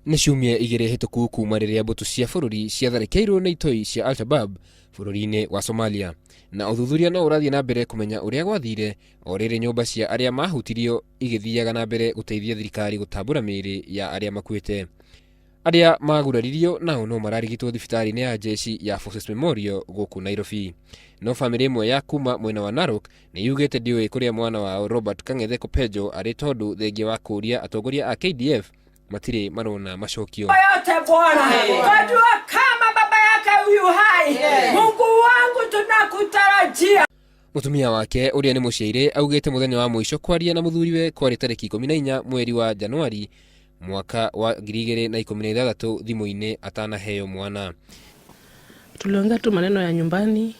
Nĩ ciumia igĩrĩ hĩtũku kuuma rĩrĩa mbũtũ cia bũrũri ciatharĩkĩirwo nĩ itoi cia Al-Shabab bũrũri-inĩ wa Somalia, na ũthuthuria no ũrathiĩ na mbere kũmenya ũrĩa gwathire o rĩrĩ nyũmba cia arĩa mahutirio igĩthiaga na mbere gũteithia thirikari gũtambũra mĩĩrĩ ya arĩa makuĩte. Arĩa maguraririo nao no mararigitwo thibitarĩ-inĩ ya jeshi ya Forces Memorial gũkũ Nairobi. No bamĩrĩ ĩmwe ya kuma mwena wa Narok nĩ yugĩte ndĩũĩ kũrĩa mwana wao Robert Kang'ethe Kopenjo arĩ tondũ thengia wa kũũria atongoria a KDF matirĩ marona macokio. Yote Bwana, twajua kama baba yake huyu hai. Mungu wangu tunakutarajia. Mutumia wake ũrĩa nĩ mũciaire augĩte mũthenya wa mũico kwaria na mũthuriwe kwarĩ tarĩki 14 mweri wa Januari mwaka wa 2016 thimũ-inĩ atanaheo mwana. Tuliongea tu maneno ya nyumbani,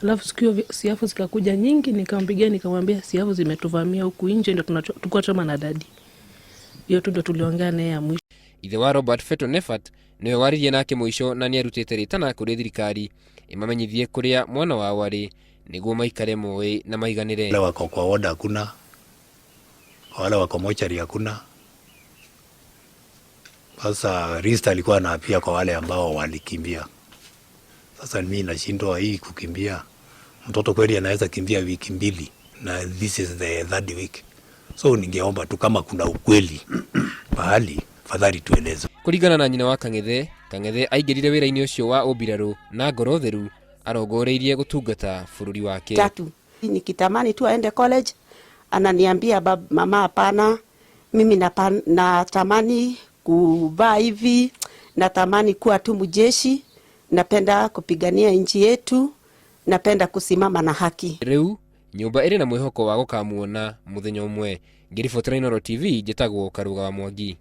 alafu sikio siafu zikakuja nyingi, nikampigia nikamwambia siafu zimetuvamia huku nje, ndio tulikuwa choma na dadi. Hiyo tu ndio tuliongea naye ya mwisho. Ithe wa Robert Feto Nefat niwe waririe nake mũico na nĩarutĩte rĩtana kũrĩ thirikari imamenyithie kũrĩa mwana wao arĩ nĩguo maikare moĩ na maiganĩre. Wale wako kwa ward hakuna, wale wako mochari hakuna. Sasa Rista alikuwa anaapia kwa wale ambao walikimbia. Sasa mimi nashindwa hii kukimbia. Mtoto kweli anaweza kimbia wiki mbili na this is the third week. So ningeomba tu kama kuna ukweli pahali fadhali tueleze. Kũringana na nyina wa Kang'ethe aingĩrire wĩra-inĩ ũcio wa ũmbirarũ na ngoro theru arongoreirie gũtungata bũrũri wake. Tatu, nikitamani tu aende college, ananiambia mama hapana, mimi natamani kuvaa hivi, natamani kuwa tu mjeshi, napenda kupigania nchi yetu, napenda kusimama na haki. Rĩu nyũmba ĩrĩ na mwĩhoko wa gũkamuona mũthenya ũmwe. Ngĩribotera Inooro TV, njĩtagwo Karũga wa Mwangi.